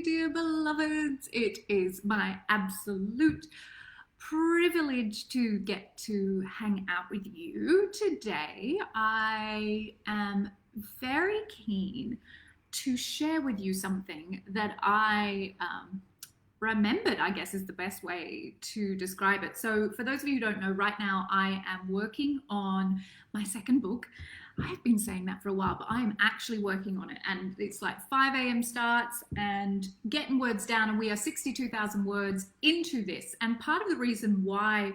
dear beloveds. It is my absolute privilege to get to hang out with you today. I am very keen to share with you something that I remembered, I guess is the best way to describe it. So, for those of you who don't know, right now I am working on my second book. I've been saying that for a while, but I'm actually working on it. And it's like 5 a.m. starts and getting words down. And we are 62,000 words into this. And part of the reason why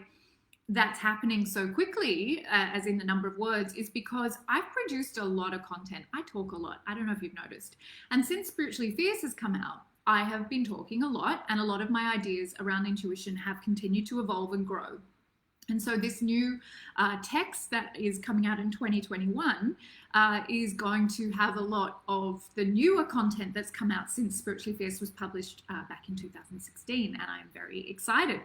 that's happening so quickly, as in the number of words, is because I've produced a lot of content. I talk a lot. I don't know if you've noticed. And since Spiritually Fierce has come out, I have been talking a lot, and a lot of my ideas around intuition have continued to evolve and grow. And so this new text that is coming out in 2021 is going to have a lot of the newer content that's come out since Spiritually Fierce was published back in 2016, and I'm very excited.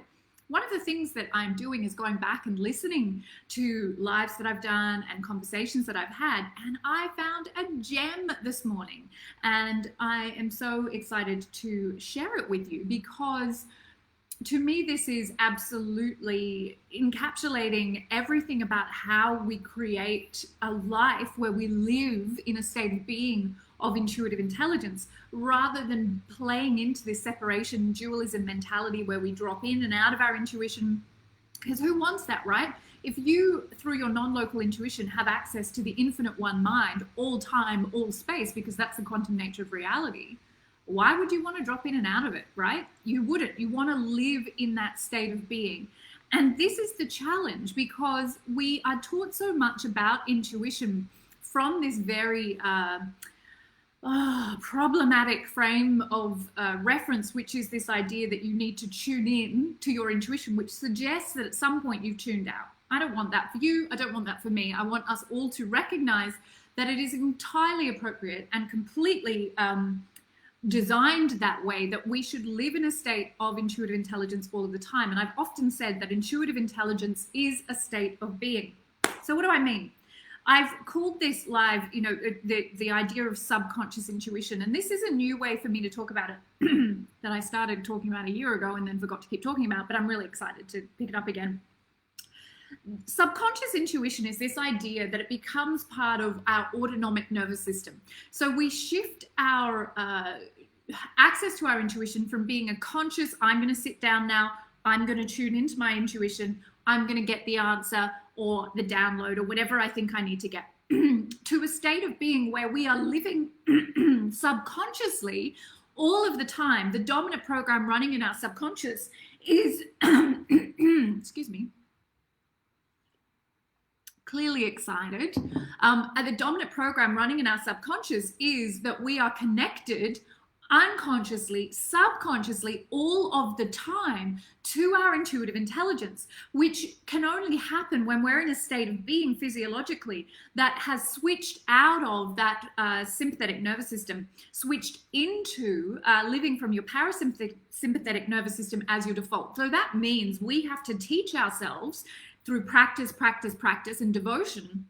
One of the things that I'm doing is going back and listening to lives that I've done and conversations that I've had, and I found a gem this morning, and I am so excited to share it with you because to me, this is absolutely encapsulating everything about how we create a life where we live in a state of being of intuitive intelligence, rather than playing into this separation dualism mentality where we drop in and out of our intuition. Because who wants that, right? If you, through your non-local intuition, have access to the infinite one mind, all time, all space, because that's the quantum nature of reality, why would you want to drop in and out of it, right? You wouldn't. You want to live in that state of being. And this is the challenge, because we are taught so much about intuition from this very problematic frame of reference, which is this idea that you need to tune in to your intuition, which suggests that at some point you've tuned out. I don't want that for you. I don't want that for me. I want us all to recognize that it is entirely appropriate and completely designed that way, that we should live in a state of intuitive intelligence all of the time. And I've often said that intuitive intelligence is a state of being. So what do I mean? I've called this live, the idea of subconscious intuition. And this is a new way for me to talk about it that I started talking about a year ago and then forgot to keep talking about, but I'm really excited to pick it up again. Subconscious intuition is this idea that it becomes part of our autonomic nervous system. So we shift our access to our intuition from being a conscious, I'm going to sit down now, I'm going to tune into my intuition, I'm going to get the answer or the download or whatever I think I need to get, to a state of being where we are living subconsciously all of the time. The dominant program running in our subconscious is, excuse me, clearly excited. The dominant program running in our subconscious is that we are connected unconsciously, subconsciously, all of the time to our intuitive intelligence, which can only happen when we're in a state of being physiologically that has switched out of that sympathetic nervous system, switched into living from your parasympathetic nervous system as your default. So that means we have to teach ourselves through practice, and devotion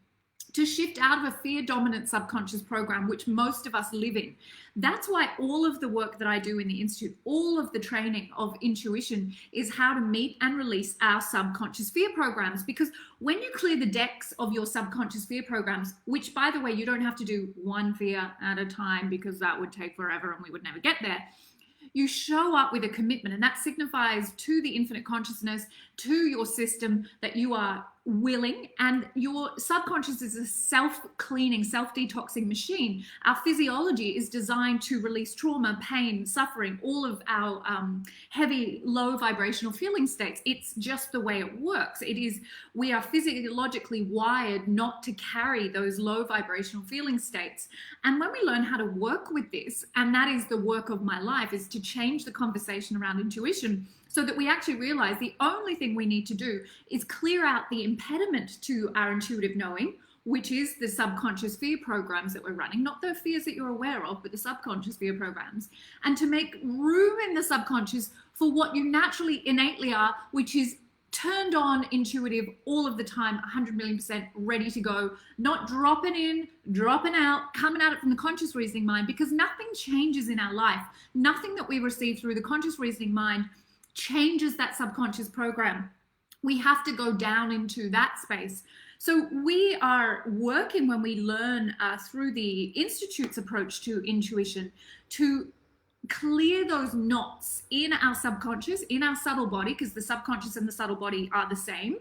to shift out of a fear-dominant subconscious program, which most of us live in. That's why all of the work that I do in the Institute, all of the training of intuition, is how to meet and release our subconscious fear programs. Because when you clear the decks of your subconscious fear programs, which, by the way, you don't have to do one fear at a time because that would take forever and we would never get there. You show up with a commitment, and that signifies to the infinite consciousness, to your system, that you are willing, and your subconscious is a self-cleaning, self-detoxing machine. Our physiology is designed to release trauma, pain, suffering, all of our heavy, low vibrational feeling states. It's just the way it works. We are physiologically wired not to carry those low vibrational feeling states. And when we learn how to work with this, and that is the work of my life, is to change the conversation around intuition, so that we actually realize the only thing we need to do is clear out the impediment to our intuitive knowing, which is the subconscious fear programs that we're running, not the fears that you're aware of, but the subconscious fear programs, and to make room in the subconscious for what you naturally, innately are, which is turned on, intuitive, all of the time, 100 million% ready to go, not dropping in, dropping out, coming at it from the conscious reasoning mind, because nothing changes in our life. Nothing that we receive through the conscious reasoning mind changes that subconscious program. We have to go down into that space. So we are working, when we learn through the Institute's approach to intuition, to clear those knots in our subconscious, in our subtle body, because the subconscious and the subtle body are the same,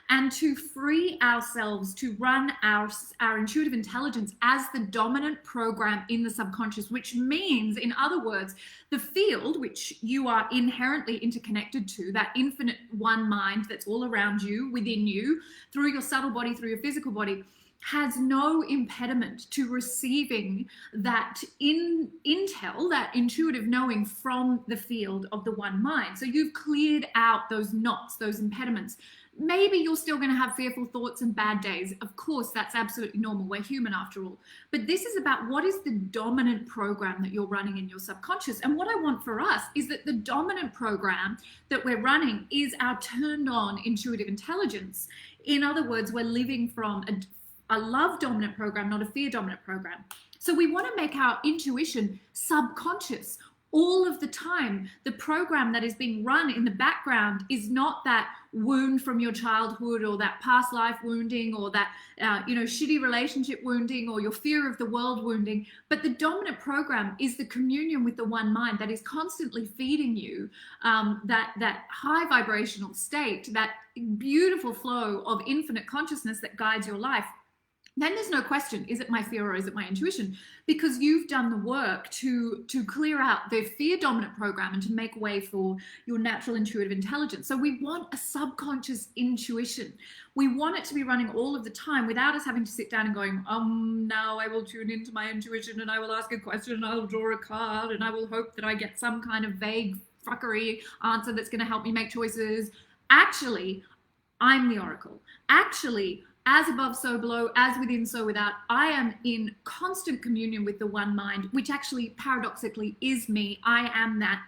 and to free ourselves to run our intuitive intelligence as the dominant program in the subconscious, which means, in other words, the field which you are inherently interconnected to, that infinite one mind that's all around you, within you, through your subtle body, through your physical body, has no impediment to receiving that intel, that intuitive knowing from the field of the one mind. So you've cleared out those knots, those impediments. Maybe you're still going to have fearful thoughts and bad days. Of course, that's absolutely normal. We're human after all. But this is about what is the dominant program that you're running in your subconscious. And what I want for us is that the dominant program that we're running is our turned on intuitive intelligence. In other words, we're living from a love dominant program, not a fear dominant program. So we want to make our intuition subconscious all of the time. The program that is being run in the background is not that wound from your childhood, or that past life wounding, or that shitty relationship wounding, or your fear of the world wounding. But the dominant program is the communion with the one mind that is constantly feeding you that high vibrational state, that beautiful flow of infinite consciousness that guides your life. Then there's no question, is it my fear or is it my intuition? Because you've done the work to clear out the fear dominant program and to make way for your natural intuitive intelligence. So we want a subconscious intuition. We want it to be running all of the time without us having to sit down and going, now I will tune into my intuition and I will ask a question and I will draw a card and I will hope that I get some kind of vague fuckery answer that's going to help me make choices. Actually, I'm the oracle. Actually, as above, so below, as within, so without. I am in constant communion with the one mind, which actually paradoxically is me. I am that.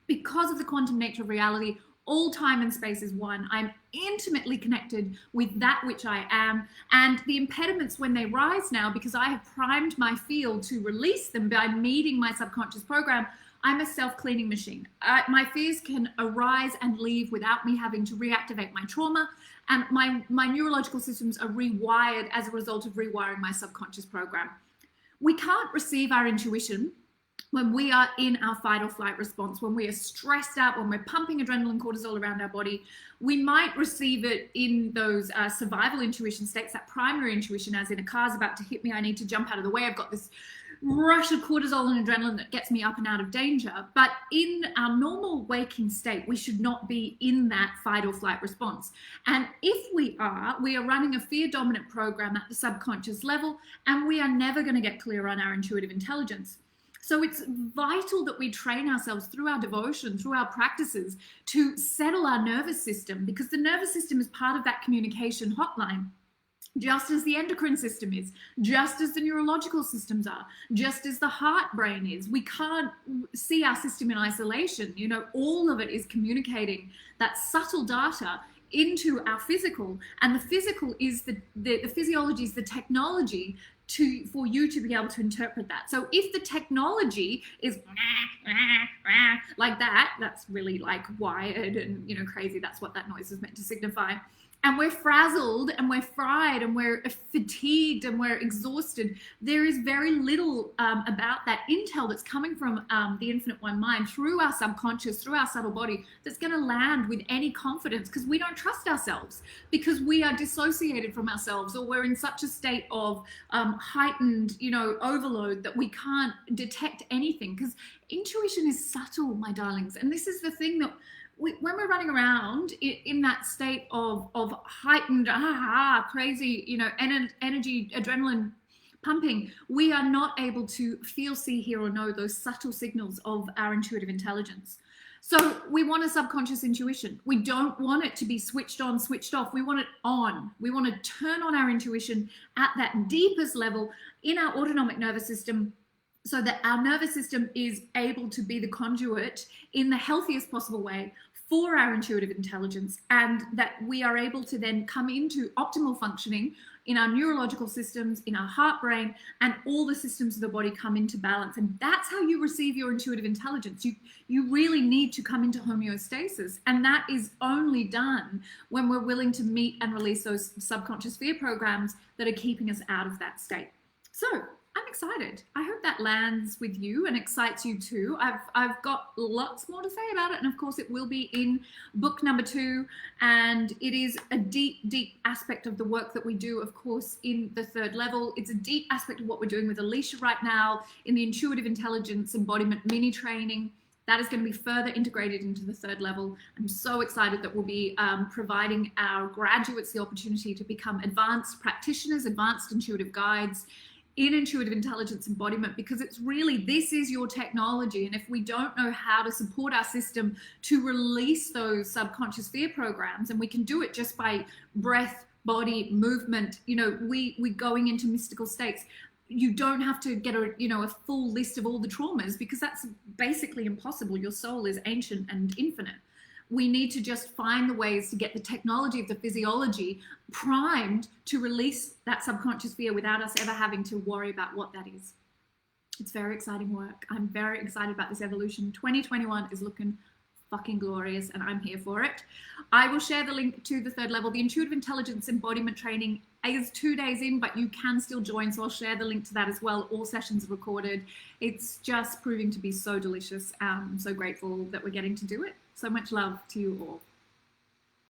Because of the quantum nature of reality, all time and space is one. I'm intimately connected with that which I am. And the impediments, when they rise now, because I have primed my field to release them by meeting my subconscious program, I'm a self-cleaning machine. My fears can arise and leave without me having to reactivate my trauma. And my neurological systems are rewired as a result of rewiring my subconscious program. We can't receive our intuition when we are in our fight or flight response, when we are stressed out, when we're pumping adrenaline, cortisol around our body. We might receive it in those survival intuition states, that primary intuition, as in a car's about to hit me, I need to jump out of the way, I've got this rush of cortisol and adrenaline that gets me up and out of danger. But in our normal waking state, we should not be in that fight or flight response. And if we are running a fear dominant program at the subconscious level, and we are never going to get clear on our intuitive intelligence. So it's vital that we train ourselves through our devotion, through our practices, to settle our nervous system, because the nervous system is part of that communication hotline. Just as the endocrine system is, just as the neurological systems are, just as the heart brain is. We can't see our system in isolation. All of it is communicating that subtle data into our physical, and the physical is the physiology is the technology for you to be able to interpret that. So if the technology is like that, that's really like wired and crazy. That's what that noise is meant to signify. And we're frazzled and we're fried and we're fatigued and we're exhausted. There is very little about that intel that's coming from the infinite one mind through our subconscious, through our subtle body, that's going to land with any confidence, because we don't trust ourselves, because we are dissociated from ourselves, or we're in such a state of heightened, overload that we can't detect anything. Because intuition is subtle, my darlings. And this is the thing that when we're running around in that state of heightened, crazy, energy, adrenaline pumping, we are not able to feel, see, hear, or know those subtle signals of our intuitive intelligence. So we want a subconscious intuition. We don't want it to be switched on, switched off. We want it on. We want to turn on our intuition at that deepest level in our autonomic nervous system, so that our nervous system is able to be the conduit in the healthiest possible way for our intuitive intelligence, and that we are able to then come into optimal functioning in our neurological systems, in our heart, brain, and all the systems of the body come into balance. And that's how you receive your intuitive intelligence. You really need to come into homeostasis, and that is only done when we're willing to meet and release those subconscious fear programs that are keeping us out of that state. So I'm excited. I hope that lands with you and excites you too. I've got lots more to say about it, and of course it will be in book number 2, and it is a deep aspect of the work that we do, of course, in the 3rd level. It's a deep aspect of what we're doing with Alicia right now in the intuitive intelligence embodiment mini training. That is going to be further integrated into the 3rd level. I'm so excited that we'll be providing our graduates the opportunity to become advanced practitioners, advanced intuitive guides in intuitive intelligence embodiment, because it's really, this is your technology. And if we don't know how to support our system to release those subconscious fear programs, and we can do it just by breath, body, movement, we going into mystical states. You don't have to get a full list of all the traumas, because that's basically impossible. Your soul is ancient and infinite. We need to just find the ways to get the technology of the physiology primed to release that subconscious fear without us ever having to worry about what that is. It's very exciting work. I'm very excited about this evolution. 2021 is looking fucking glorious, and I'm here for it. I will share the link to the 3rd level. The intuitive intelligence embodiment training is 2 days in, but you can still join, so I'll share the link to that as well. All sessions are recorded. It's just proving to be so delicious. I'm so grateful that we're getting to do it. So much love to you all.